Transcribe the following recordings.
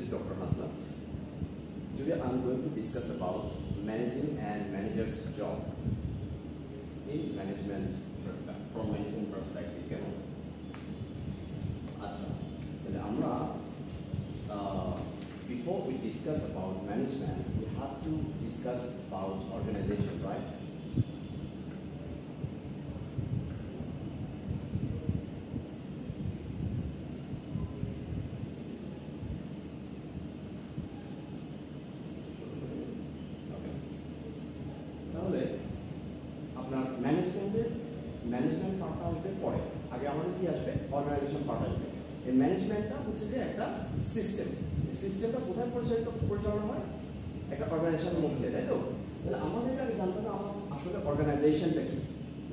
is Dr. Hasnat. Today I'm going to discuss about managing and manager's job in management perspective, from management perspective. Before we discuss about management, we have to discuss about organization, right? Management পার্টটা আসবে পরে, আগে আমাদের কি আসবে organisation part আসবে। এই ম্যানেজমেন্টটা হচ্ছে যে একটা সিস্টেম, এই সিস্টেমটা কোথায় পরিচালনা হয়? একটা অর্গানাইজেশনের মধ্যে, তাই তো? তাহলে আমাদেরকে আগে জানতে হবে আমার আসলে অর্গানাইজেশনটা কি,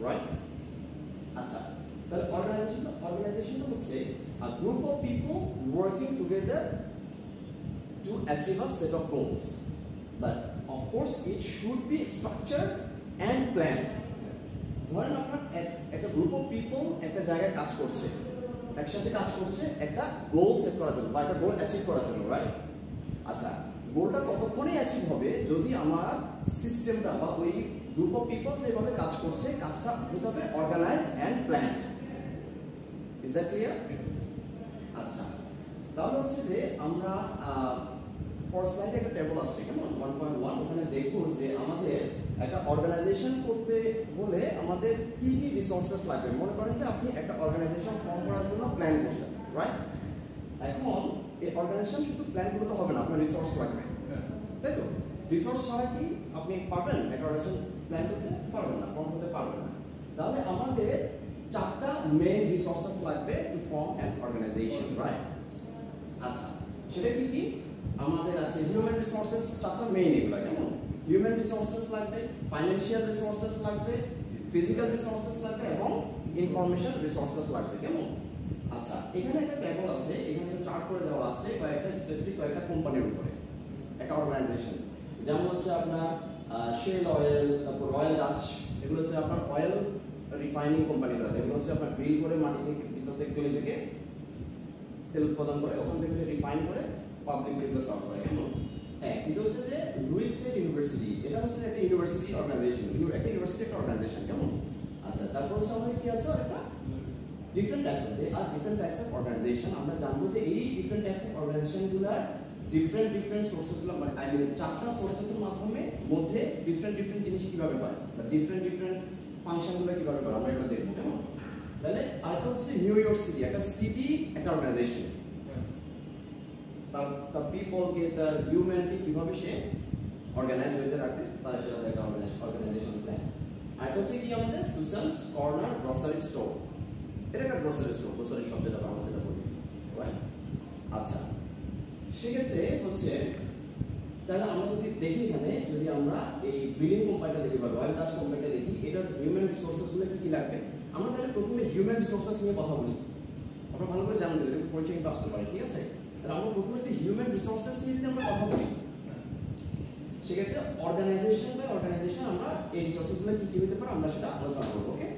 রাইট? আচ্ছা, তাহলে অর্গানাইজেশনটা হচ্ছে a group of people working together to achieve a set of goals, but of course it should be structured and planned. ধরেন আপনার একটা গ্রুপ অফ পিপল একটা জায়গায় কাজ করছে, একসাথে কাজ করছে একটা গোল সেট করার জন্য বা একটা গোল অ্যাচিভ করার জন্য, রাইট? আচ্ছা, গোলটা ততক্ষণই অ্যাচিভ হবে যদি আমার সিস্টেমটা বা ওই গ্রুপ অফ পিপল যেভাবে কাজ করছে কাজটা হতে হবে organized and planned. Is that clear? আচ্ছা, তাহলে হচ্ছে যে আমরা ফর স্লাইডে একটা টেবল আছে, কেমন 1.1, ওখানে দেখব যে আমাদের একটা অর্গানাইজেশন করতে হলে আমাদের কি কি রিসোর্সেস লাগবে। মনে করেন যে আপনি একটা অর্গানাইজেশন ফর্ম করার জন্য প্ল্যান করছেন, রাইট? এখন এই অর্গানাইজেশন শুধু প্ল্যান করলে তো হবে না, আপনার রিসোর্স লাগবে, তাই তো? রিসোর্স ছাড়া কি আপনি পারবেন একটা অর্গানাইজেশন প্ল্যান করতে? পারবেন না, ফর্ম করতে পারবেন না। তাহলে আমাদের চারটা মেইন রিসোর্সেস লাগবে to form an organization, right? আচ্ছা, সেটা কি কি? আমাদের আছে হিউম্যান রিসোর্সেস, চারটা মেইন এগুলো, কেমন? হিউম্যান রিসোর্সেস লাগবে, ফাইন্যান্সিয়াল রিসোর্সেস লাগবে, ফিজিক্যাল রিসোর্সেস লাগবে এবং ইনফরমেশন রিসোর্সেস লাগবে, কেমন? আচ্ছা, এখানে একটা টেবল আছে, এখানে একটা চার্ট করে দেওয়া আছে কয়েকটা স্পেসিফিক কয়েকটা কোম্পানির উপরে একটা অর্গানাইজেশন, যেমন হচ্ছে আপনার শেল অয়েল, তারপর রয়্যাল ডাচ, এগুলো হচ্ছে আপনার অয়েল রিফাইনিং কোম্পানিগুলো, এগুলো হচ্ছে আপনার ড্রিল করে মাটি থেকে ভিতর থেকে তুলে থেকে তেল উৎপাদন করে ওখান থেকে রিফাইন করে পাবলিক এগুলো সার্ভ করে, কেমন? হ্যাঁ, এটা হচ্ছে যে লুইস স্টেট ইউনিভার্সিটি, এটা হচ্ছে একটা ইউনিভার্সিটি অর্গানাইজেশন, একটা ইউনিভার্সিটি একটা অর্গানাইজেশন, কেমন? আচ্ছা, তারপর হচ্ছে আমাদের কি আছে একটা different types of different types of organization. আমরা জানবো যে এই ডিফারেন্ট টাইপস অফ অর্গানাইজেশনগুলোর ডিফারেন্ট সোর্সেসগুলো, মানে আই মিন চারটা সোর্সেসের মাধ্যমে মধ্যে ডিফারেন্ট জিনিস কিভাবে হয় বা ডিফারেন্ট ফাংশনগুলো কিভাবে করে আমরা এটা দেখবো, কেমন? তাহলে আরেকটা হচ্ছে নিউ ইয়র্ক সিটি, একটা সিটি একটা অর্গানাইজেশন, the people के the humanity কিভাবে সে অর্গানাইজ হইতে রাখে তার সাথে একটা অর্গানাইজেশন প্ল্যান। আর হচ্ছে কি আমাদের সুসানস কর্নার গ্রসারি স্টোর, এটা একটা গ্রসারি স্টোর, গ্রসারি শপ যেটা আমরা যেটা বলি, রাইট? আচ্ছা, সেক্ষেত্রে হচ্ছে তাহলে আমরা যদি দেখি এখানে, যদি আমরা এই ড্রিলিং কোম্পানিটা দেখি বা রয়্যাল ডাচ কোম্পানিটা দেখি, এটার হিউম্যান রিসোর্সেস গুলো কি কি লাগবে। আমরা তাহলে প্রথমে হিউম্যান রিসোর্সেস নিয়ে কথা বলি, আমরা ভালো করে জানতে হবে, পরিচয় কিন্তু আসতে পারে, ঠিক আছে? তাহলে আমরা প্রথমে যদি হিউম্যান রিসোর্সেস নিয়ে যদি আমরা কথা বলি, সেক্ষেত্রে অর্গানাইজেশন বাই অর্গানাইজেশন আমরা এই রিসোর্সেসগুলো কি কি হতে পারে আমরা সেটা আলোচনা করবো, ওকে?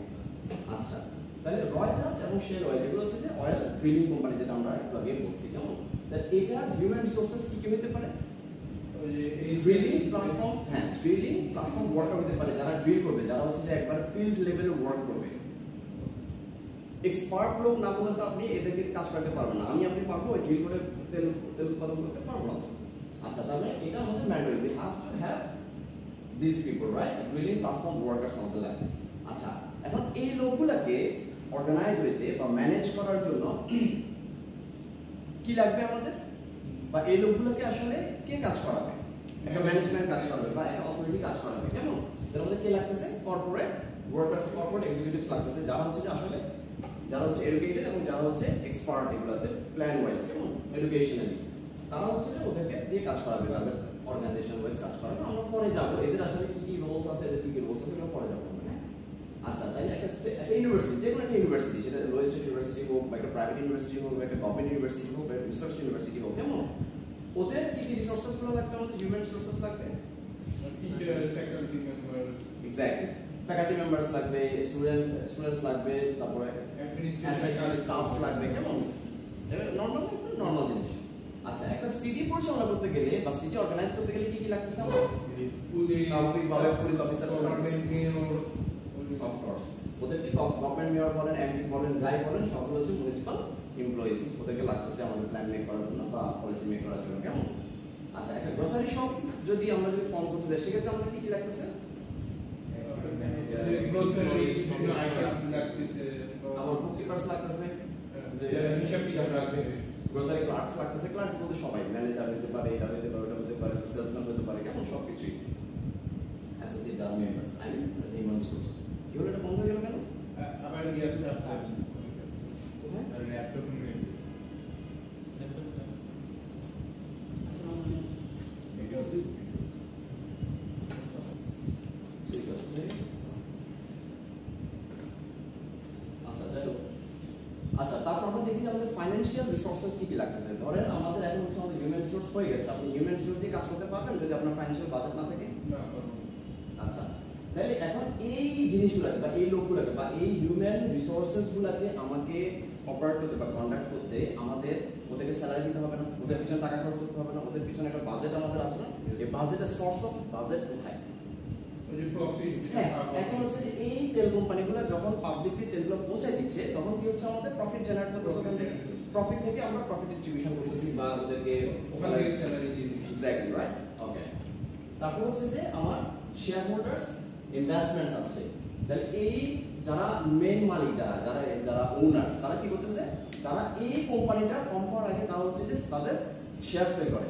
আচ্ছা, তাহলে রয়্যাল ডাচ এবং শেল অয়েল এগুলো হচ্ছে যে অয়েল ড্রিলিং কোম্পানি যেটা আমরা একটু আগে বলছি, কেমন? তাহলে এটা হিউম্যান রিসোর্সেস কি কি হতে পারে? এই ড্রিলিং প্ল্যাটফর্ম, হ্যাঁ, ড্রিলিং প্ল্যাটফর্ম ওয়ার্কার হতে পারে, যারা ড্রিল করবে, যারা হচ্ছে যে একবার ফিল্ড লেভেলে ওয়ার্ক করবে। এক্সপার্ট লোক না হলে তো আপনি এদেরকে কাজ করতে পারবেন না, আপনি পারবো ওই ড্রিল করে তেল উৎপাদন করতে পারবো না। আচ্ছা, তাহলে এটা আমাদের mandatory, we have to have this people, right? Drilling platform workers আমাদের লাগবে। আচ্ছা, এখন এই লোকগুলোকে অর্গানাইজ হইতে বা ম্যানেজ করার জন্য কি লাগবে আমাদের, বা এই লোকগুলোকে আসলে কে কাজ করাবে? একটা ম্যানেজমেন্ট কাজ করাবে বা একটা অথরিটি কাজ করাবে, কেমন? তাহলে আমাদের কে লাগতেছে? কর্পোরেট ওয়ার্কার, কর্পোরেট এক্সিকিউটিভস লাগতেছে, যারা হচ্ছে যে আসলে যারা হচ্ছে এডুকেটেড এবং যারা হচ্ছে এক্সপার্ট এগুলোতে প্ল্যান ওয়াইজ, কেমন? এডুকেশনালি তারা হচ্ছে যে ওদেরকে দিয়ে কাজ করাবে, তাদের অর্গানাইজেশন ওয়াইজ কাজ করাবে। আমরা পরে যাবো এদের আসলে কি কি রোলস আছে, এদের কি কি রোলস আছে এগুলো পরে যাবো, হ্যাঁ? আচ্ছা, তাহলে একটা ইউনিভার্সিটি, যে কোনো একটা ইউনিভার্সিটি, সেটা লোয়েস্ট ইউনিভার্সিটি হোক বা একটা প্রাইভেট ইউনিভার্সিটি হোক বা একটা গভর্নমেন্ট ইউনিভার্সিটি হোক বা রিসার্চ ইউনিভার্সিটি হোক, কেমন? ওদের কি কি রিসোর্সেস গুলো লাগবে? আমাদের হিউম্যান রিসোর্সেস লাগবে, teacher, faculty members, exactly, faculty members লাগবে, স্টুডেন্টস লাগবে, তারপরে অ্যাডমিনিস্ট্রেটিভ স্টাফস লাগবে, কেমন? নরমাল জিনিস। আচ্ছা, একটা সিটি পরিচালনা করতে গেলে বা সিটি অর্গানাইজ করতে গেলে কি কি লাগতেছে আমার স্বাভাবিকভাবে পুলিশ অফিসার অফকোর্স ওদেরকে গভর্নমেন্ট মেয়র বলেন এমপি বলেন যাই বলেন সবগুলো হচ্ছে মিউনিসিপাল এমপ্লয়িজ ওদেরকে লাগতেছে আমাদের প্ল্যান মেক করার জন্য বা পলিসি মেক করার জন্য কেমন আচ্ছা একটা গ্রোসারি শপ যদি আমরা যদি ফর্ম করতে যাই সেক্ষেত্রে আমাদের কি কি লাগতেছে আমার বুককিপার্স লাগতেছে গ্রোসারি ক্লার্কস লাগতেছে ক্লার্কস বলতে সবাই ম্যানেজার হতে পারে এটা হতে পারে ওটা হতে পারে সেলসম্যান হতে পারে কেমন সব কিছুই অ্যাসোসিয়েট আর members I mean human resource কি হলো এটা বন্ধ হয়ে গেল কেন আবার ইয়ে আছে কোথায় আর ল্যাপটপ নিয়ে ঠিক আছে আচ্ছা তারপর আমরা দেখি যে আমাদের ফাইন্যান্সিয়াল রিসোর্সেস কি কি লাগতেছে ধরেন আমাদের এখন হচ্ছে আমাদের হিউম্যান রিসোর্স হয়ে গেছে আপনি হিউম্যান রিসোর্স দিয়ে কাজ করতে পারবেন যদি আপনার ফাইন্যান্সিয়াল বাজেট না থাকে না আচ্ছা তাহলে এখন এই জিনিসগুলোকে বা এই লোকগুলোকে বা এই হিউম্যান রিসোর্সেস গুলোকে আমাকে অপারেট করতে বা কন্ডাক্ট করতে আমাদের ওদেরকে স্যালারি দিতে হবে না ওদের পিছনে টাকা খরচ করতে হবে না ওদের পিছনে একটা বাজেট আমাদের আছে না এই বাজেটের সোর্স অফ বাজেট কোথায় ওই যে প্রফিট হ্যাঁ এখন হচ্ছে যে এই তেল কোম্পানিগুলো যখন পাবলিকলি তেলগুলো পৌঁছে দিচ্ছে তখন কি হচ্ছে আমাদের প্রফিট জেনারেট করতেছে ওখান থেকে প্রফিট থেকে আমরা প্রফিট ডিস্ট্রিবিউশন করতেছি বা ওদেরকে ওখান থেকে স্যালারি দিয়ে দিচ্ছি এক্স্যাক্টলি রাইট ওকে তারপর হচ্ছে যে আমার শেয়ার হোল্ডার্স ইনভেস্টমেন্টস আছে তাহলে এই যারা মেইন মালিক যারা যারা যারা ওনার তারা কি করতেছে তারা এই কোম্পানিটা ফর্ম করার আগে তারা হচ্ছে যে তাদের শেয়ার সেল করে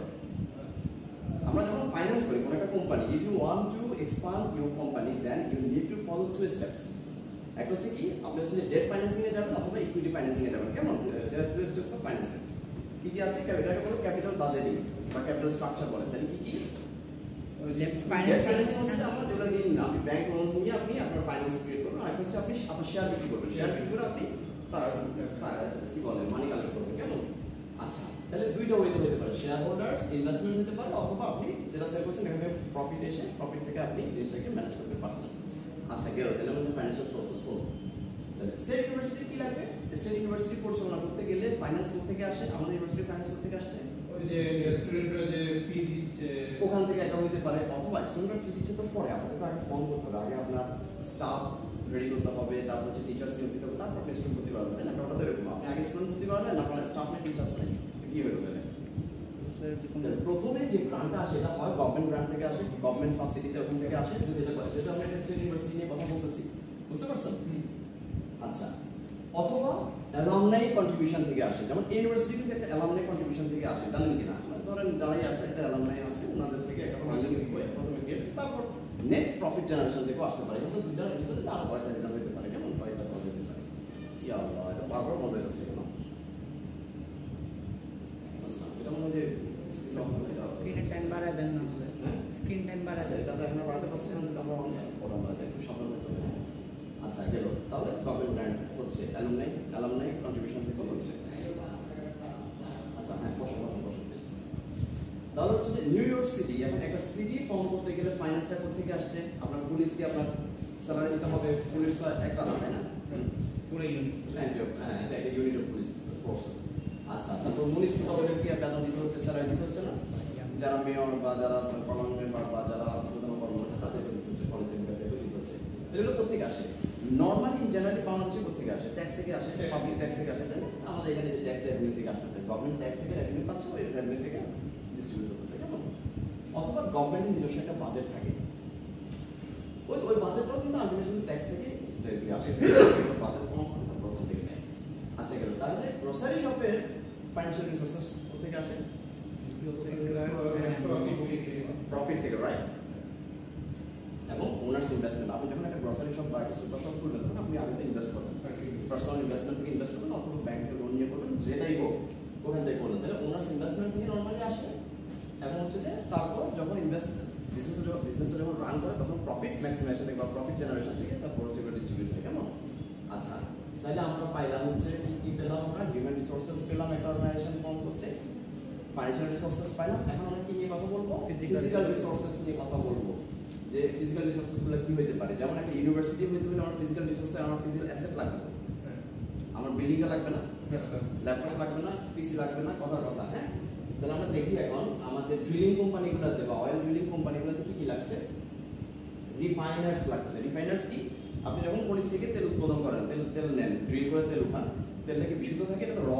আমরা যখন ফাইন্যান্স করি কোন একটা company if you want to expand your company then you need to follow two steps একটা হচ্ছে কি আপনি হচ্ছে ডেট ফাইন্যান্সিং এ যাবেন অথবা ইকুইটি ফাইন্যান্সিং এ যাবেন কেমন টু স্টেপস অফ ফাইন্যান্সিং কি কি আছে এটাকে বলে ক্যাপিটাল বাজেটিং বা ক্যাপিটাল স্ট্রাকচার বলে তাহলে কি কি লেফট ফাইন্যান্সিং হচ্ছে আমরা যেটা নিন না আপনি ব্যাংক লোন নিয়ে আপনি আপনার ফাইন্যান্স ক্রিয়েট করবেন আর হচ্ছে আপনি আপনার শেয়ার বিক্রি করবেন শেয়ার বিক্রি করে আপনি কি বলে মানি কালেক্ট করবেন কেমন আচ্ছা তাহলে দুইটা ওয়েতে হতে পারে শেয়ার হোল্ডার্স ইনভেস্টমেন্ট হতে পারে অথবা আপনি যেটা সেল করছেন এখানে প্রফিট এসে প্রফিট থেকে আপনি জিনিসটাকে ম্যানেজ করতে পারছেন আচ্ছা গেল তাহলে আমাদের ফাইন্যান্সিয়াল সোর্সেস হলো তাহলে স্টেট ইউনিভার্সিটি কি লাগবে স্টেট ইউনিভার্সিটি পরিচালনা করতে গেলে ফাইন্যান্স কোথা থেকে আসে আমাদের ইউনিভার্সিটি ফাইন্যান্স কোথা থেকে আসছে ওই যে স্টুডেন্টরা যে ফি দিচ্ছে ওখান থেকে একটা হইতে পারে অথবা স্টুডেন্টরা ফি দিচ্ছে তো পরে আপনাকে তো আগে ফর্ম করতে হবে আগে আপনার স্টাফ রেডি করতে হবে তারপর হচ্ছে টিচার্স নিয়োগ দিতে হবে তারপর স্টুডেন্ট ভর্তি করতে হবে তাই না ব্যাপারটা তো এরকম আপনি আগে স্টুডেন্ট ভর্তি করলেন আপনার স্টাফ নেই টিচার্স নেই কি হলো তাহলে প্রথমে যে গ্রান্টটা আসে এটা হয় গভর্নমেন্ট গ্রান্ট থেকে আসে গভর্নমেন্ট সাবসিডিতে ওখান থেকে আসে যদি এটা করে যেহেতু আমরা স্টেট ইউনিভার্সিটি নিয়ে কথা বলতেছি বুঝতে পারছেন আচ্ছা অথবা অ্যালামনাই কন্ট্রিবিউশন থেকে আসে যেমন ইউনিভার্সিটি থেকে একটা অ্যালামনাই কন্ট্রিবিউশন থেকে আসে জানেন কিনা ধরেন যারাই আছে একটা অ্যালামনাই আছে ওনাদের থেকে একটা ফান্ডিং হয়ে প্রথমে গিয়ে তারপর নেক্সট প্রফিট জেনারেশন থেকে আসতে পারে কিন্তু দুইটার ভিতরে আরো কয়েকটা এক্সাম হতে পারে কেমন কয়েকটা প্রফিট হতে পারে কি আল্লাহ এটা বারবার মনে হচ্ছে কেন আচ্ছা এটা মনে হয় স্ক্রিন টাইম বাড়ায় দেন না স্ক্রিন টাইম বাড়ায় আচ্ছা এটা তো এখন বাড়াতে পারছি না আমরা পড়া বাড়াতে একটু সাবধান থাকতে হবে আচ্ছা গেল তাহলে গভর্নমেন্ট গ্রান্ট হচ্ছে অ্যালামনাই কন্ট্রিবিউশন থেকে হচ্ছে আচ্ছা হ্যাঁ বসো তাহলে হচ্ছে যে নিউ ইয়র্ক সিটি এখন একটা সিটি ফর্ম করতে গেলে ফাইন্যান্সটা কোথা থেকে আসছে আপনার পুলিশকে আপনার স্যালারি দিতে হবে পুলিশ তো একটা না তাই না পুরো ইউনিট হ্যাঁ এটা একটা ইউনিট অফ পুলিশ ফোর্সেস আচ্ছা তারপর মুনিসিপালিটিকে বেতন দিতে হচ্ছে স্যালারি দিতে হচ্ছে না যারা মেয়র বা যারা পার্লামেন্ট মেম্বার বা যারা প্রধান কর্মকর্তা তাদেরকে দিতে হচ্ছে পলিসি মেকারদেরকে দিতে হচ্ছে এগুলো কোথেকে আসে নর্মালি জেনারেলি বাংলাদেশে কোথেকে আসে ট্যাক্স থেকে আসে পাবলিক ট্যাক্স থেকে আসে তাই আমাদের এখানে যে ট্যাক্স রেভিনিউ থেকে আসতেছে গভর্নমেন্ট ট্যাক্স থেকে রেভিনিউ পাচ্ছে ওই রেভিনিউ থেকে ডিস্ট্রিবিউট করতেছে কেমন অথবা গভর্নমেন্টের নিজস্ব একটা বাজেট থাকে ওই বাজেটটাও কিন্তু আলটিমেটলি ট্যাক্স থেকে আসে বাজেট ফর্ম করে তারপর ওখান থেকে নেয় আচ্ছা গেল তাহলে গ্রোসারি শপের ফাইন্যান্সিয়াল রিসোর্সেস কোথেকে আসে প্রফিট থেকে রাইট এবং ওনার্স ইনভেস্টমেন্ট আপনি যখন একটা গ্রোসারি শপ বা একটা সুপার শপ খুলবেন তখন আপনি আগে ইনভেস্ট করবেন পার্সোনাল ইনভেস্টমেন্ট থেকে ইনভেস্ট করবেন অথবা ব্যাংক থেকে লোন নিয়ে করবেন যেটাই হোক ওখান থেকে করবেন তাহলে ওনার্স ইনভেস্টমেন্ট থেকে নর্মালি আসে এবং হচ্ছে যে তারপর যখন বিজনেসে যখন রান করে তখন প্রফিট ম্যাক্সিমাইজেশন থেকে বা প্রফিট জেনারেশন থেকে তারপর হচ্ছে ডিস্ট্রিবিউট হয় কেমন আচ্ছা তাহলে আমরা পাইলাম হচ্ছে কি পেলাম আমরা হিউম্যান রিসোর্সেস পেলাম একটা অর্গানাইজেশন ফর্ম করতে ফাইন্যান্সিয়াল রিসোর্সেস পাইলাম এখন আমরা কি নিয়ে কথা বলবো ফিজিক্যাল রিসোর্সেস নিয়ে কথা বলবো যে ফিজিক্যাল রিসোর্সেস গুলো কি হতে পারে যেমন একটা ইউনিভার্সিটি হইতে হলে আমার ফিজিক্যাল রিসোর্সে আমার ফিজিক্যাল অ্যাসেট লাগবে আমার বিল্ডিং লাগবে না ল্যাপটপ লাগবে না পিসি লাগবে না কথা হ্যাঁ তাহলে আমরা দেখি এখন আমাদের ড্রিলিং কোম্পানিগুলোতে বা অয়েল ড্রিলিং কোম্পানিগুলোতে কি কি লাগছে। রিফাইনার্স লাগছে। রিফাইনার্স কি? আপনি যখন খনিজ থেকে তেল উৎপাদন করেন, তেল নেন, ড্রিল করে তেল উঠান, তেলটা কি বিশুদ্ধ থাকে? এটা তো র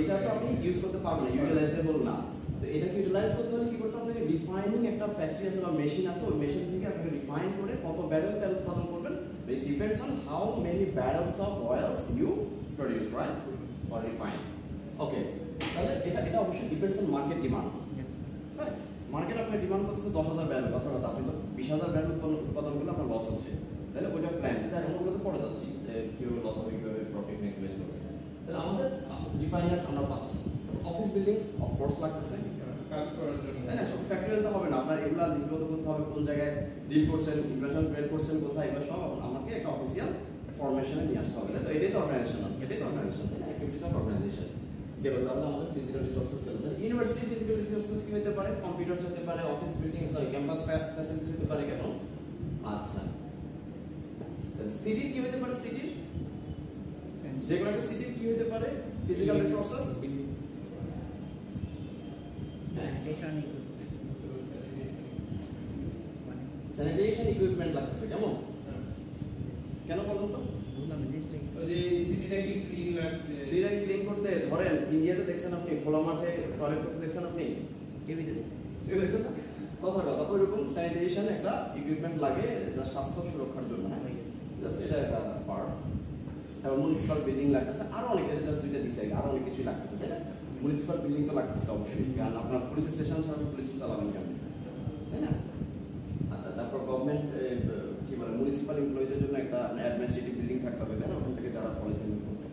এটা তো আপনি ইউজ করতে পারবেন না, ইউটিলাইজেবল না। তো এটাকে ইউটিলাইজ করতে হলে কি করতে হবে? রিফাইনিং একটা ফ্যাক্টরি আছে বা মেশিন আছে, ওই মেশিন থেকে আপনাকে রিফাইন করে কত ব্যারেল তেল উৎপাদন করবেন, it depends on how many barrels of oils you produce, right, or refine. Okay, তাহলে এটা অবশ্যই depends on market demand, right. Market আপনার ডিমান্ড করতেছে 10,000 ব্যারেল, কথা আপনি তো 20,000 ব্যারেল উৎপাদন করলে আপনার লস হচ্ছে, তাহলে ওইটা প্ল্যান, এটা আমরা তো পড়ে যাচ্ছি যে কিভাবে লস হবে, কিভাবে প্রফিট ম্যাক্সিমাইজ করবে। তাহলে আমাদের রিফাইনার্স আমরা পাচ্ছি। অফিস বিল্ডিং অফ কোর্স লাগতেছে কাজ করার জন্য, তাই না? সব ফ্যাক্টরিতে তো হবে না, আপনার এগুলা লিপিবদ্ধ করতে হবে, কোন জায়গায় ডিল করছেন, ইনভেস্টমেন্ট ট্রেড করছেন কোথায়, এগুলো সব আমাকে একটা অফিসিয়াল ফরমেশনে নিয়ে আসতে হবে। তো এটাই তো অর্গানাইজেশন, এটাই তো অর্গানাইজেশন, তাই না? অ্যাক্টিভিটিস অফ অর্গানাইজেশন গেল। তাহলে আমাদের ফিজিক্যাল রিসোর্সেস গেল। ইউনিভার্সিটি ফিজিক্যাল রিসোর্সেস কি হতে পারে? কম্পিউটারস হতে পারে, office building, sorry campus facilities হতে পারে, কেন? আচ্ছা, সিটি কি হতে পারে? সিটি যে কোনো একটা সিটি কি হতে পারে? ফিজিক্যাল রিসোর্সেস, স্যানিটেশন ইকুইপমেন্ট লাগতেছে, কেমন? কেন বলুন তো? ওই যে সিটিটা কি ক্লিন রাখতে, সিটি ক্লিন করতে, ধরেন ইন্ডিয়াতে দেখছেন আপনি খোলা মাঠে টয়লেট করতে দেখছেন আপনি, টিভিতে দেখছেন না? কথাটা ওইরকম স্যানিটেশন একটা ইকুইপমেন্ট লাগে যা স্বাস্থ্য সুরক্ষার জন্য, হ্যাঁ, জাস্ট এটা একটা পার্ট। আর মিউনিসিপাল বিল্ডিং লাগতেছে, আরো অনেক, এটা জাস্ট দুইটা দিছে, আরো অনেক কিছুই লাগতেছে, তাই না? মিউনিসিপাল বিল্ডিং তো লাগতেছে অবশ্যই, কারণ আপনার পুলিশ স্টেশন ছাড়া পুলিশ চালাবেন কেন, তাই না? আচ্ছা, তারপর গভর্নমেন্ট কি বলে, মিউনিসিপাল এমপ্লয়ীদের জন্য একটা অ্যাডমিনিস্ট্রেটিভ বিল্ডিং থাকতে হবে, তাই না? ওখান থেকে যারা পলিসি মেক করবে।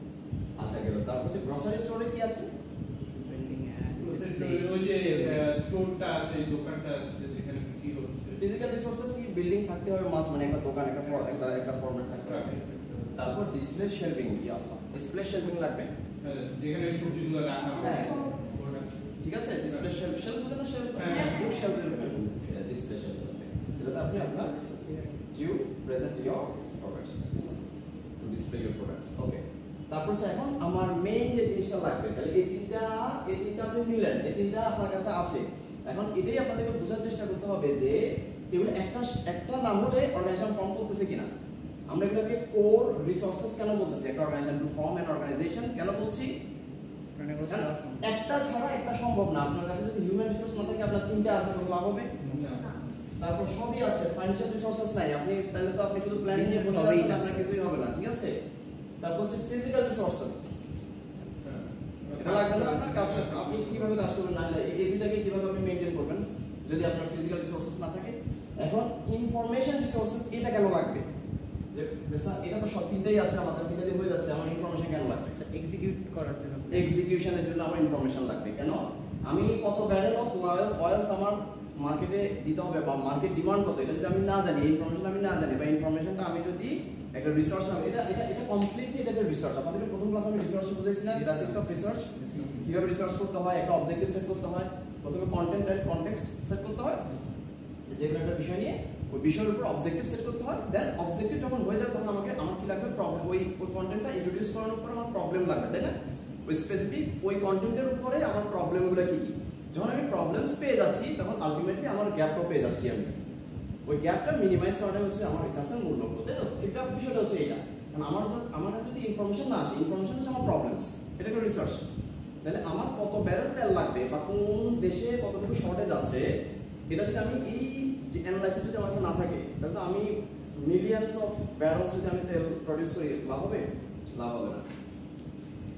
আচ্ছা, গেল। তারপর হচ্ছে গ্রসারি স্টোরে কি আছে? ওই যে স্টোরটা আছে, দোকানটা আছে যেখানে বিক্রি হচ্ছে। ফিজিক্যাল রিসোর্সেস কি বিল্ডিং থাকতে হবে, মাস মানে একটা দোকান, একটা ফরম্যাট থাকতে হবে। তারপর ডিসপ্লে শেলভিং কি আপনার? ডিসপ্লে শেলভিং লাগবে, যেখানে সবজিগুলো রাখা হয়, ঠিক আছে? ডিসপ্লে শেলফ বুঝেন না? Shelf, good shelf, display shelf লাগবে, যেটা আপনি আপনার you present your products, to display your products. Okay. তারপর এখন আমার মেইন যে জিনিসটা লাগবে, তাহলে এই তিনটা আপনি নিলেন, এই তিনটা আপনার কাছে আছে। এখন এটাই আপনাদেরকে বোঝার চেষ্টা করতে হবে যে এগুলো একটা নাম হলে অর্গানাইজেশন ফর্ম করতেছে কিনা। আমরা এগুলোকে কোর রিসোর্সেস কেন বলতেছি? একটা organization to form an organization কেন বলছি? একটা ছাড়া একটা সম্ভব না। আপনার কাছে যদি হিউম্যান রিসোর্স না থাকে, আপনার তিনটা আছে, কোনো লাভ হবে? তারপর সবই আছে, ফাইন্যান্সিয়াল রিসোর্সেস নাই, আপনি তাহলে তো আপনি শুধু প্ল্যানিং নিয়ে বসে আছেন, আপনার কিছুই হবে না, ঠিক আছে? তারপর হচ্ছে ফিজিক্যাল রিসোর্সেস, এটা লাগবে না আপনার কাছে, আপনি কিভাবে কাজ করবেন, না এই দুটাকে কিভাবে আপনি মেইনটেইন করবেন যদি আপনার ফিজিক্যাল রিসোর্সেস না থাকে। এখন ইনফরমেশন রিসোর্সেস, এটা কেন লাগবে? যে স্যার এটা তো সব তিনটাই আছে, আমাদের তিনটা দিয়ে হয়ে যাচ্ছে, আমার ইনফরমেশন কেন লাগবে? এক্সিকিউট করার জন্য, এক্সিকিউশনের জন্য আমার ইনফরমেশন লাগবে। কেন? আমি কত ব্যারেল অফ অয়েলস আমার মার্কেটে দিতে হবে বা মার্কেট ডিমান্ড কত, এটা যদি আমি না জানি, ইনফরমেশন আমি না জানি, বা ইনফরমেশনটা আমি যদি একটা রিসার্চ, এটা কমপ্লিটলি এটা একটা রিসার্চ। আপনাদের প্রথম ক্লাসে আমি রিসার্চ বুঝাইছিলাম, বেসিক্স অফ রিসার্চ, কিভাবে রিসার্চ করতে হয়, একটা অবজেক্টিভ সেট করতে হয়, প্রথমে কন্টেন্ট এন্ড কনটেক্সট সেট করতে হয়, যেকোনো একটা বিষয় নিয়ে ওই বিষয়ের উপর অবজেক্টিভ সেট করতে হয়। দেন অবজেক্টিভ যখন হয়ে যায় তখন আমার কি লাগবে? প্রবলেম। ওই কন্টেন্টটা ইন্ট্রোডিউস করার উপর আমার প্রবলেম লাগবে, তাই না? ওই স্পেসিফিক ওই কন্টেন্টের উপরে আমার প্রবলেমগুলো কি কি। যখন আমি প্রবলেমস পেয়ে যাচ্ছি তখন আলটিমেটলি আমার গ্যাপটা পেয়ে যাচ্ছি আমি। ওই গ্যাপটা মিনিমাইজ করাটা হচ্ছে আমার রিসার্চের মূল লক্ষ্য, তাই তো? এটা বিষয়টা হচ্ছে এটা। কারণ আমার কাছে যদি ইনফরমেশন না আসে, ইনফরমেশন হচ্ছে আমার প্রবলেমস, এটা একটা রিসার্চ। তাহলে আমার কত ব্যারেল তেল লাগবে বা কোন দেশে কতটুকু শর্টেজ আছে, এটা যদি আমি এই অ্যানালাইসিস যদি আমার কাছে না থাকে, তাহলে তো আমি মিলিয়নস অফ ব্যারেলস যদি আমি তেল প্রডিউস করি, লাভ হবে? লাভ হবে না,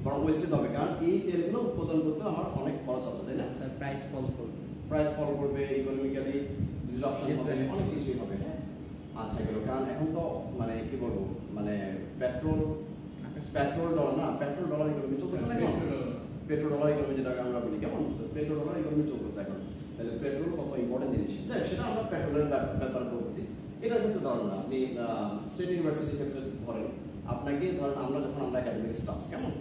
বরং ওয়েস্টেজ হবে। কারণ এই তেলগুলো উৎপাদন করতে আমার অনেক খরচ আছে, তাই না? প্রাইস ফল করবে, ইকোনমিক্যালি ডিসরাপশন হবে, অনেক কিছুই হবে। আচ্ছা, গেল। কারণ এখন তো মানে কি বলবো, মানে পেট্রোল ডলার না, পেট্রোল ডলার ইকোনমি চলতেছে না এখন, পেট্রোল ডলার ইকোনমি যেটাকে আমরা বলি, কেমন পেট্রোল ডলার ইকোনমি চলতেছে এখন। তাহলে পেট্রোল কত ইম্পর্টেন্ট জিনিস, যাই সেটা আমরা পেট্রোলের ব্যাপার বলতেছি। এটার ক্ষেত্রে ধরেন না, আপনি স্টেট ইউনিভার্সিটির ক্ষেত্রে ধরেন, আপনাকে ধরেন আমরা একাডেমিক স্টাফস, কেমন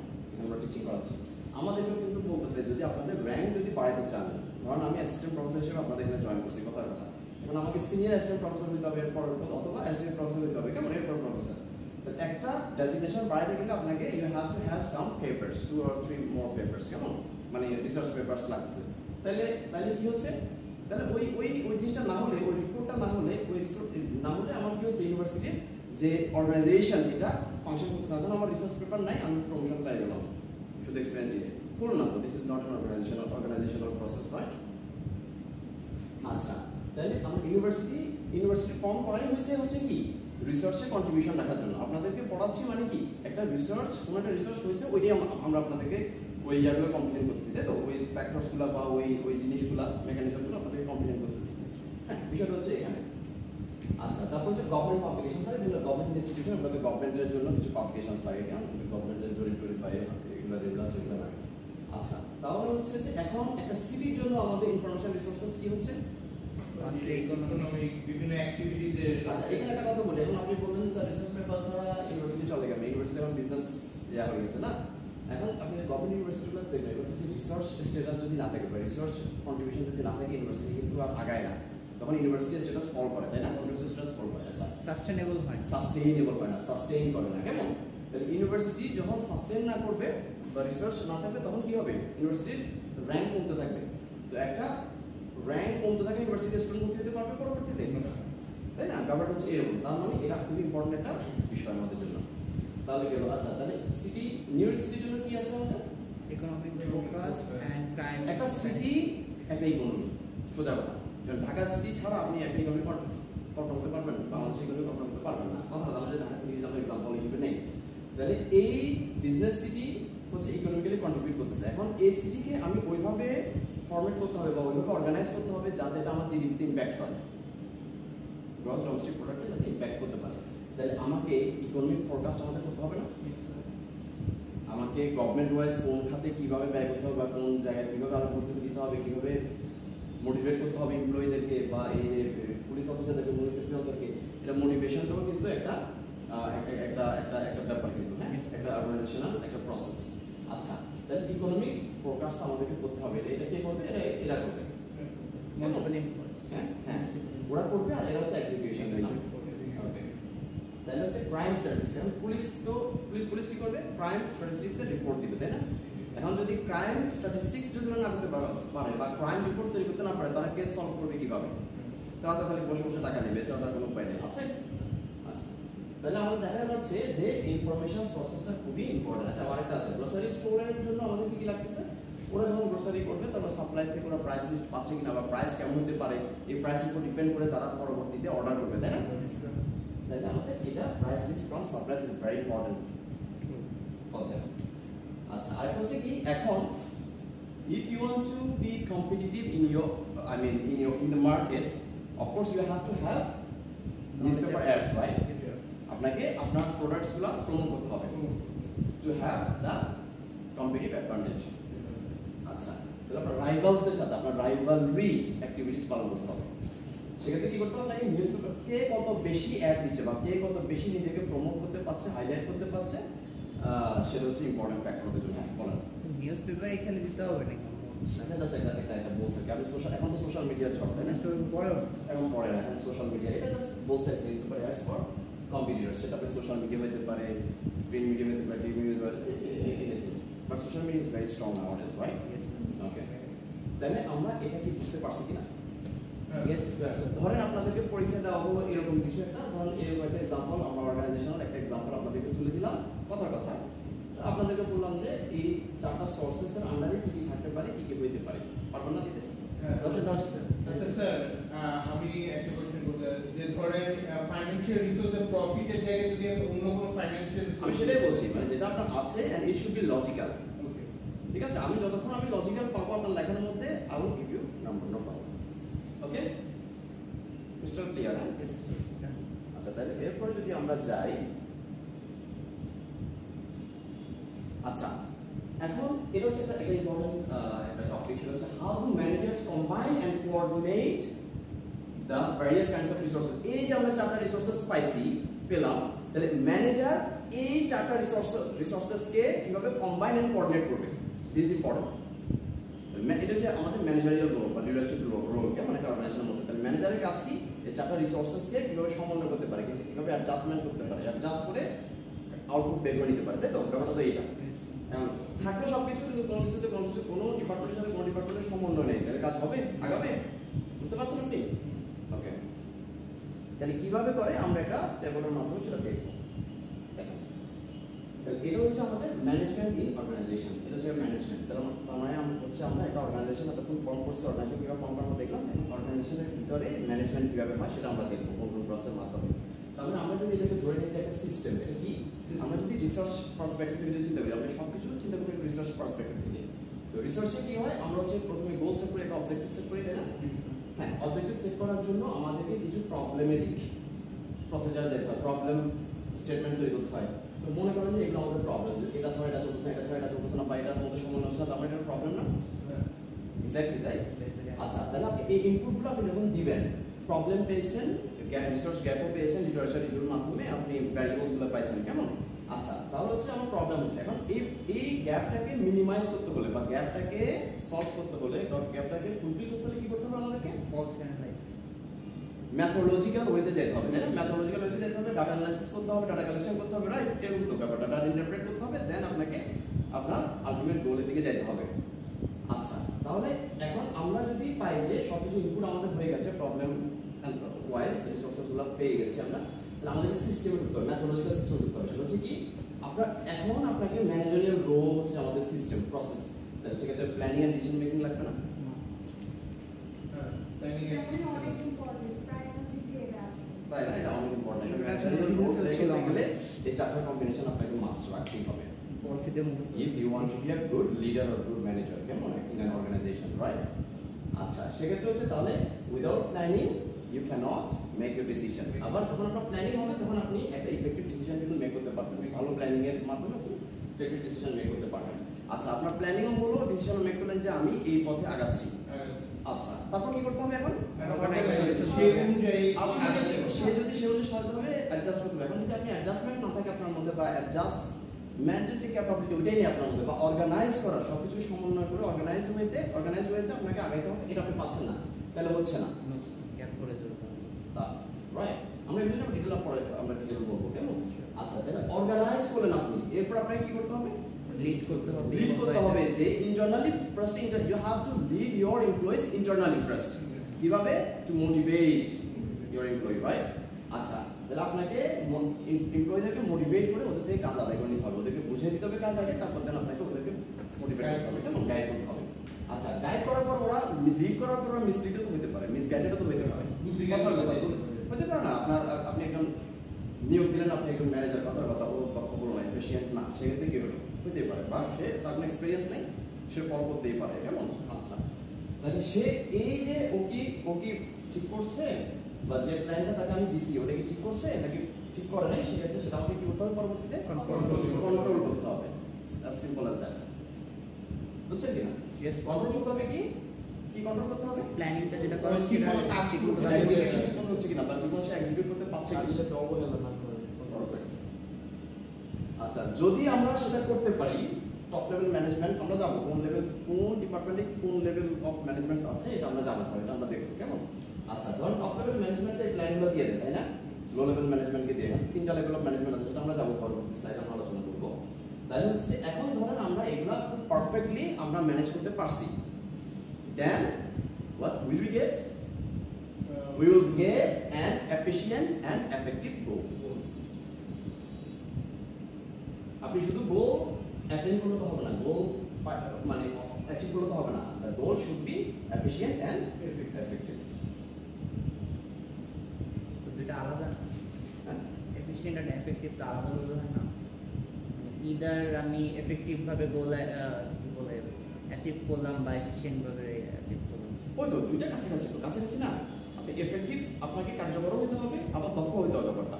আমরা টিচিং করাচ্ছি, আমাদেরকেও কিন্তু বলতেছে যদি আপনাদের র্যাঙ্ক যদি বাড়াতে চান, ধরেন আমি অ্যাসিস্ট্যান্ট প্রফেসর হিসেবে আপনাদের এখানে জয়েন করছি, কথার কথা, এখন আমাকে সিনিয়র অ্যাসিস্ট্যান্ট প্রফেসর হতে হবে এরপর, অথবা অ্যাসিস্ট্যান্ট প্রফেসর হতে হবে, কেমন এরপর প্রফেসর। একটা ডেজিগনেশন বাড়াতে গেলে আপনাকে you have to have some papers, 2 or 3 more papers, কেমন মানে রিসার্চ পেপারস লাগতেছে, তাহলে কি হচ্ছে, তাহলে ওই জিনিসটা না হলে, ওই রিপোর্টটা না হলে, ওই রিসার্চ না হলে আমার কি হচ্ছে ইউনিভার্সিটির যে অর্গানাইজেশন এটা ফাংশন করছে না। আমার রিসার্চ পেপার নাই, আমি প্রমোশন পাই গেলাম শুধু এক্সপিরিয়েন্স দিয়ে, করো না তো, this is not an organizational process, right? আচ্ছা, তাহলে আমার ইউনিভার্সিটি ফর্ম করাই হচ্ছে কি রিসার্চে কন্ট্রিবিউশন রাখার জন্য। আপনাদেরকে পড়াচ্ছি মানে কি একটা রিসার্চ, কোনো একটা রিসার্চ হয়েছে, ওইটাই আমরা আপনাদেরকে ওই ইয়ারগুলো কমপ্লেন করতেছি, তাই তো? ওই ফ্যাক্টরসগুলো বা ওই জিনিসগুলো, মেকানিজমগুলো আপনাদেরকে কমপ্লেন করতেছি। হ্যাঁ, বিষয়টা হচ্ছে এখানে। আচ্ছা, তারপর হচ্ছে গভর্নমেন্ট পাবলিকেশন থাকে, যেগুলো গভর্নমেন্ট ইনস্টিটিউশন, আপনাদের গভর্নমেন্টের জন্য কিছু পাবলিকেশনস লাগে, কেন গভর্নমেন্টের জরিপ পাই এগুলো যেগুলো সেগুলো লাগে। আচ্ছা, তাহলে হচ্ছে যে এখন একটা সিটির জন্য আমাদের ইনফরমেশন রিসোর্সেস কি হচ্ছে, ইকোনমিক বিভিন্ন অ্যাক্টিভিটিজের। আচ্ছা, এখানে একটা কথা বলি, এখন আপনি বলবেন যে স্যার রিসার্চ পেপার ছাড়া ইউনিভার্সিটি চলে গেল, ইউনিভার্সিটি এখন বিজনেস হয়ে গেছে না? এখন আপনি গভর্নমেন্ট ইউনিভার্সিটিগুলো দেখবেন, যদি রিসার্চ স্ট্যাটাস যদি না থাকে বা রিসার্চ কন্ট্রিবিউশন যদি না থাকে, ইউনিভার্সিটি কিন্তু আর আগায় না, তখন ইউনিভার্সিটি স্ট্যাটাস ফল করে, তাই না? ইউনিভার্সিটি স্ট্যাটাস ফল করে, আচ্ছা, সাস্টেইনেবল হয়, সাস্টেইন করে না, কেমন? তাহলে ইউনিভার্সিটি যখন সাস্টেইন না করবে বা রিসার্চ না থাকবে, তখন কি হবে? ইউনিভার্সিটির র্যাঙ্ক কমতে থাকবে। তো একটা র্যাঙ্ক কমতে থাকে, ইউনিভার্সিটি স্টুডেন্ট ভর্তি হতে পারবে পরবর্তীতে, তাই না? ব্যাপারটা হচ্ছে এরকম। তার মানে এটা খুবই ইম্পর্টেন্ট একটা বিষয় আমাদের জন্য। তাহলে কি হলো? আচ্ছা, তাহলে সিটি, নিউ ইয়র্ক সিটির জন্য কি আছে আমাদের? Economic focus and crime. একটা সিটি, একটা ইকোনমি, সোজা কথা। ঢাকা সিটি ছাড়া আপনি একটা ইকোনমি কল্পনা করতে পারবেন, বাংলাদেশ ইকোনমি কল্পনা করতে পারবেন না। কথা বলা যে ঢাকা সিটি আমরা এক্সাম্পল হিসেবে নেই। তাহলে এই বিজনেস সিটি হচ্ছে ইকোনমিক্যালি কন্ট্রিবিউট করতেছে। এখন এই সিটিকে আমি ওইভাবে ফরম্যাট করতে হবে বা ওইভাবে অর্গানাইজ করতে হবে যাতে এটা আমার জিডিপিতে ইম্প্যাক্ট করে, গ্রস ডোমেস্টিক প্রোডাক্টে যাতে ইম্প্যাক্ট করতে পারে। তাহলে আমাকে ইকোনমিক ফোরকাস্ট আমাদের করতে হবে না? আমাকে গভর্নমেন্ট ওয়াইজ কোন খাতে কিভাবে ব্যয় করতে হবে বা কোন জায়গায় কিভাবে আরো ভর্তুকি দিতে হবে, কিভাবে মোটিভেট করতে হবে এমপ্লয়ীদেরকে বা এই যে পুলিশ অফিসারদেরকে, মিউনিসিপ্যালিটিদেরকে, এটা মোটিভেশনটাও কিন্তু একটা একটা একটা একটা ব্যাপার কিন্তু, হ্যাঁ, একটা অর্গানাইজেশনাল একটা প্রসেস। আচ্ছা, তাহলে ইকোনমিক ফোরকাস্ট আমাদেরকে করতে হবে। এটা কে করবে? এরা করবে, হ্যাঁ হ্যাঁ, ওরা করবে, আর এরা হচ্ছে এক্সিকিউশন। তাহলে হচ্ছে ক্রাইম স্ট্যাটিস্টিক্স। এখন পুলিশ কি করবে? ক্রাইম স্ট্যাটিস্টিক্সের রিপোর্ট দিবে, তাই না? এখন যদি ক্রাইম স্ট্যাটিস্টিক্স যদি না করতে পারে বা ক্রাইম রিপোর্ট তৈরি করতে না পারে, তারা কেস সলভ করবে কিভাবে? তারা তো খালি বসে বসে টাকা নেবে, এছাড়া তার কোনো উপায় নেই, আছে? আচ্ছা, তাহলে আমাদের দেখা যাচ্ছে যে ইনফরমেশন সোর্সেসটা খুবই ইম্পর্টেন্ট। আচ্ছা, আরেকটা আছে, গ্রোসারি স্টোরের জন্য আমাদের কি লাগতেছে? ওরা যখন গ্রোসারি করবে, তারপর সাপ্লাই থেকে ওরা প্রাইস লিস্ট পাচ্ছে কিনা বা প্রাইস কেমন হতে পারে, এই প্রাইসের উপর ডিপেন্ড করে তারা পরবর্তীতে অর্ডার করবে, তাই না? তাহলে আমাদের এটা price list from supplies is very important for them. আচ্ছা, আর হচ্ছে কি, এখন if you want to be competitive in your in the market, of course you have to have newspaper ads, right? আপনাকে আপনার প্রোডাক্টস গুলো প্রমোট করতে হবে to have the competitive advantage। আচ্ছা, তাহলে আপনার রাইভালসদের সাথে আপনার রাইভালরি অ্যাক্টিভিটিস পালন করতে হবে। সেক্ষেত্রে কি করতে হবে? নাকি নিউজপেপার কে কত বেশি অ্যাড দিচ্ছে বা কে কত বেশি নিজেকে প্রমোট করতে পারছে, হাইলাইট করতে পারছে, সেটা হচ্ছে ইম্পর্টেন্ট ফ্যাক্টর ওদের জন্য। হ্যাঁ, বলেন। নিউজপেপার এখানে দিতে হবে নাকি? সেটা জাস্ট একটা বলছে কি, আমি সোশ্যাল, এখন তো সোশ্যাল মিডিয়া চল, তাই না? পরে এখন পরে না, এখন সোশ্যাল মিডিয়া, এটা জাস্ট বলছে নিউজপেপার অ্যাডস ফর কম্পিটিটরস। সেটা আপনি সোশ্যাল মিডিয়া হতে পারে, প্রিন্ট মিডিয়া হতে পারে, টিভি মিডিয়া হতে পারে, anything, but social media is very strong nowadays, right? Okay, তাহলে আমরা এটা কি বুঝতে পারছি কিনা? ধরেন আপনাদেরকে পরীক্ষা দেওয়া হলো এরকম কিছু একটা, ধরেন এরকম একটা এক্সাম্পল, আমরা অর্গানাইজেশনাল একটা এক্সাম্পল আপনাদেরকে তুলে দিলাম, কথার কথা আপনাদেরকে বললাম যে এই চারটা সোর্সেসের আন্ডারে কি কি থাকতে পারে, কি কি হইতে পারে, পারবেন না দিতে? 10 আচ্ছা স্যার, আমি একটা কোশ্চেন করতে, যে ধরেন ফাইন্যান্সিয়াল রিসোর্সের প্রফিটের জায়গায় যদি আমি অন্য কোনো ফাইন্যান্সিয়াল, আমি সেটাই বলছি, মানে যেটা আপনার আছে and it should be logical. Okay, ঠিক আছে, আমি যতক্ষণ আমি লজিক্যাল পাবো আপনার লেখার মধ্যে, I will give you number, no problem. Okay, mister clear? আচ্ছা, তাহলে এরপরে যদি আমরা যাই, আচ্ছা, এখন এটা হচ্ছে একটা ইম্পর্টেন্ট একটা টপিক, সেটা হচ্ছে how do managers combine and coordinate the various kinds of resources. এই যে আমরা চারটা রিসোর্সেস পেলাম, তাহলে ম্যানেজার এই চারটা রিসোর্সেসকে কিভাবে কম্বাইন এন্ড কোঅর্ডিনেট করবে, দিস ইজ ইম্পর্টেন্ট। এটা হচ্ছে আমাদের ম্যানেজারিয়াল রোল বা লিডারশিপ রোল, কেমন একটা অর্গানাইজেশনের মধ্যে। তাহলে ম্যানেজারের কাজ কি? এই চারটা রিসোর্সেসকে কিভাবে সমন্বয় করতে পারে, কিভাবে অ্যাডজাস্টমেন্ট করতে পারে, অ্যাডজাস্ট করে আউটপুট বের করে নিতে পারে, তাই তো? ব্যাপারটা তো এইটা। থাকলে সবকিছু, কিন্তু কোনো কিছুতে কোনো ডিপার্টমেন্টের সাথে কোনো ডিপার্টমেন্টের সমন্বয় নেই, তাহলে কাজ হবে, আগাবে? বুঝতে পারছেন আপনি? ওকে, তাহলে কিভাবে করে আমরা একটা টেবলের মাধ্যমে সেটা দেখবো। দেখেন, তাহলে এটা হচ্ছে আমাদের ম্যানেজমেন্ট ইন অর্গানাইজেশন, এটা হচ্ছে ম্যানেজমেন্ট। তার মানে আমরা একটা অর্গানাইজেশন এতক্ষণ ফর্ম করছি, অর্গানাইজেশন কীভাবে ফর্ম করা দেখলাম, অর্গানাইজেশনের ভিতরে ম্যানেজমেন্ট কীভাবে হয় সেটা আমরা দেখবো কোন কোন প্রসেসের মাধ্যমে। তাহলে আমরা যদি এটাকে ধরে নিই যে একটা সিস্টেম, এটা কি আমরা যদি রিসার্চ পার্সপেক্টিভ থেকে চিন্তা করি, আমরা সবকিছু চিন্তা করি রিসার্চ পার্সপেক্টিভ থেকে। তো রিসার্চে কি হয়, আমরা হচ্ছে প্রথমে গোল সেট করি, একটা অবজেক্টিভ সেট করি, তাই না? হ্যাঁ, অবজেক্টিভ সেট করার জন্য আমাদেরকে কিছু প্রবলেমেটিক প্রসিজার যেতে হয়, প্রবলেম স্টেটমেন্ট তৈরি করতে হয়। তো মনে করেন যে এগুলো আমাদের প্রবলেম, এটা ছাড়া এটা চলছে না, এটা ছাড়া এটা চলছে না, বা এটার মধ্যে সমন্বয় হচ্ছে না, তারপরে এটা প্রবলেম না? এক্স্যাক্টলি তাই। আচ্ছা, তাহলে আপনি এই ইনপুটগুলো আপনি যখন দিবেন, প্রবলেম পেয়েছেন, রিসোর্স গ্যাপও পেয়েছেন, লিটারেচার রিভিউর মাধ্যমে আপনি ভ্যারিয়েবলসগুলো পাইছেন, কেমন? আচ্ছা, তাহলে হচ্ছে আমার প্রবলেম হচ্ছে এখন এই গ্যাপটাকে মিনিমাইজ করতে হলে বা গ্যাপটাকে সলভ করতে হলে, গ্যাপটাকে ফুলফিল করতে হলে কি করতে হবে আমাদেরকে? ম্যাথোলজিক্যাল ওয়েতে যেতে হবে, তাই না? ম্যাথোলজিক্যাল ওয়েতে যেতে হবে, ডাটা অ্যানালাইসিস করতে হবে, ডাটা কালেকশন করতে হবে, রাইট? এরকম তো ব্যাপারটা, ডাটা ইন্টারপ্রেট করতে হবে, দেন আপনাকে আপনার আলটিমেট গোলের দিকে যেতে হবে। আচ্ছা, তাহলে এখন আমরা যদি পাই যে সবকিছু ইনপুট আমাদের হয়ে গেছে, প্রবলেম ওয়াইজ রিসোর্সেসগুলো পেয়ে গেছি আমরা, তাহলে আমাদেরকে সিস্টেমে ঢুকতে হবে, ম্যাথোলজিক্যাল সিস্টেম ঢুকতে হবে। সেটা হচ্ছে কি, এখন আপনাকে ম্যানেজারিয়াল রোল হচ্ছে আমাদের সিস্টেম প্রসেস, তাহলে সেক্ষেত্রে প্ল্যানিং এন্ড ডিসিশন মেকিং লাগবে না? তাই না? এটা অনেক ইম্পর্টেন্ট। এই চারটা কম্বিনেশন আপনাকে মাস্ট রাখতেই হবে if you want to be a good leader or good manager, কেমন, in an organization, right? আচ্ছা, সেক্ষেত্রে হচ্ছে তাহলে without planning you cannot make your decision. আবার যখন আপনার প্ল্যানিং হবে তখন আপনি একটা ইফেক্টিভ ডিসিশন কিন্তু মেক করতে পারবেন, ভালো প্ল্যানিং এর মাধ্যমে ইফেক্টিভ ডিসিশন মেক করতে পারবেন। আচ্ছা, আপনার প্ল্যানিং হলো ডিসিশন মেক করলেন যে আমি এই পথে আগাচ্ছি। আচ্ছা, তারপর কি করতে হবে এখন? সে যদি সাজাতে হবে, অ্যাডজাস্ট করতে হবে। এখন যদি আপনি অ্যাডজাস্টমেন্ট না থাকে আপনার মধ্যে, বা অ্যাডজাস্টমেন্টের যে ক্যাপাবিলিটি ওইটাই নেই আপনার মধ্যে, বা অর্গানাইজ করা, সবকিছু সমন্বয় করে অর্গানাইজ ওয়েতে আপনাকে আগাইতে হবে, এটা আপনি পাচ্ছেন না, তাহলে হচ্ছে না, রাইট? আমরা এগুলো ডিটেইল পরে আমরা ডিটেইল বলবো, কেমন? আচ্ছা, তাহলে অর্গানাইজ করলেন আপনি, এরপর আপনাকে কি করতে হবে? লিড করতে হবে যে internally first, you have to lead your employees internally first. কিভাবে? To motivate your employee, right? আচ্ছা, তাহলে আপনাকে এমপ্লয়িদেরকে মোটিভেট করে ওদের থেকে কাজ আদায় করে নিতে হবে, ওদেরকে বুঝিয়ে দিতে হবে কাজ আগে, তারপর দেন আপনাকে ওদেরকে মোটিভেট করতে হবে, কেমন? গাইড করতে হবে। আচ্ছা, গাইড করার পর ওরা লিড করার পর ওরা মিসলিডও তো হতে পারে, মিসগাইডেডও তো হতে পারে, হতে পারে না? আপনি একজন নিয়োগ দিলেন, আপনি একজন ম্যানেজার, কথার কথা ও দক্ষ বলো না, এফিশিয়েন্ট না, সেক্ষেত্রে কি হলো? হতে পারে, বা সে তার কোনো এক্সপিরিয়েন্স নেই, সে ফল করতেই পারে, কেমন? আচ্ছা, তাহলে সে এই যে ও কি ঠিক করছে, বা যে প্ল্যানটা তাকে আমি দিছি ওটা কি ঠিক করছে নাকি ঠিক করে নাই, সেক্ষেত্রে সেটা আমাকে কি করতে হবে? পরবর্তীতে কন্ট্রোল করতে হবে, as simple as that. বুঝছেন কি না? কন্ট্রোল করতে হবে, কি কন্ট্রোল করতে হবে? প্ল্যানিংটা যেটা করে সেটা ঠিক হচ্ছে কিনা, তার জীবন সে এক্সিকিউট করতে পারছে কিনা, তো অবহেলা না করে। আচ্ছা, যদি আমরা সেটা করতে পারি, টপ লেভেল ম্যানেজমেন্ট আমরা যাবো, কোন ডিপার্টমেন্টে কোন লেভেল অফ ম্যানেজমেন্ট আছে এটা আমরা জানবো, এটা আমরা দেখবো, কেমন? আচ্ছা, ধরুন টপ লেভেল ম্যানেজমেন্টে এই প্ল্যানগুলো দিয়ে দেয়, তাই না? লো লেভেল ম্যানেজমেন্টকে দিয়ে তিনটা লেভেল অফ ম্যানেজমেন্ট আছে, সেটা আমরা যাবো পরবর্তী স্লাইডে আমরা আলোচনা করবো। তাহলে হচ্ছে এখন ধরেন আমরা এগুলা খুব পারফেক্টলি আমরা ম্যানেজ করতে পারছি, দেন what will we get? We will get an efficient and effective goal. আপনি শুধু গোল অ্যাটেইন করলে তো হবে না, গোল মানে অ্যাচিভ করলে তো হবে না, the goal should be efficient and effective. তো দুটো আলাদা, এফিশিয়েন্ট আর এফেক্টিভ তো আলাদা হয় না? ইদার আমি এফেক্টিভ ভাবে গোল কি বলে অ্যাচিভ করলাম, বা এফিশিয়েন্ট ভাবে অ্যাচিভ করলাম, ওই তো দুইটা কাছাকাছি না? আপনি এফেক্টিভ, আপনাকে কার্যকরও হতে হবে, আবার দক্ষ হতে হবে, ব্যাপারটা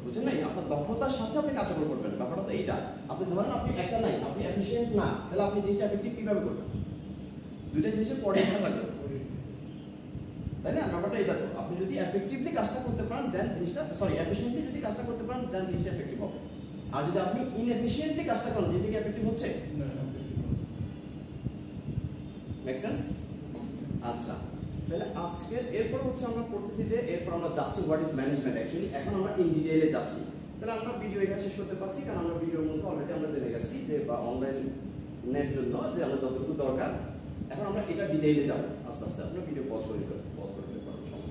বুঝছেন নাই? আপনার দক্ষতার সাথে আপনি কার্যকর করবেন, ব্যাপারটা তো এইটা। আপনি ধরেন আপনি একটা নাই, আপনি এফিশিয়েন্ট না, তাহলে আপনি জিনিসটা এফেক্টিভ কিভাবে করবেন? দুইটা জিনিসের কোঅর্ডিনেশন লাগবে, তাই না? ব্যাপারটা এটা তো, আপনি যদি এফেক্টিভলি কাজটা করতে পারেন দেন জিনিসটা, এফিশিয়েন্টলি যদি কাজটা করতে পারেন দেন জিনিসটা এফেক্টিভ হবে। আর যদি আপনি ইনএফিশিয়েন্টলি কাজটা করেন, যেটা কি এফেক্টিভ হচ্ছে? Make sense? আচ্ছা, তাহলে আজকের এরপর হচ্ছে আমরা পড়তেছি যে এরপর আমরা যাচ্ছি হোয়াট ইজ ম্যানেজমেন্ট অ্যাকচুয়ালি, এখন আমরা ইন ডিটেইলে যাচ্ছি। তাহলে আমরা ভিডিও এখানে শেষ করতে পারছি, কারণ আমরা ভিডিওর মধ্যে অলরেডি আমরা জেনে গেছি যে বা অনলাইন জন্য যে আমরা যতটুকু দরকার। এখন আমরা এটা ডিটেইলে যাব আস্তে আস্তে, আপনার ভিডিও পজ করে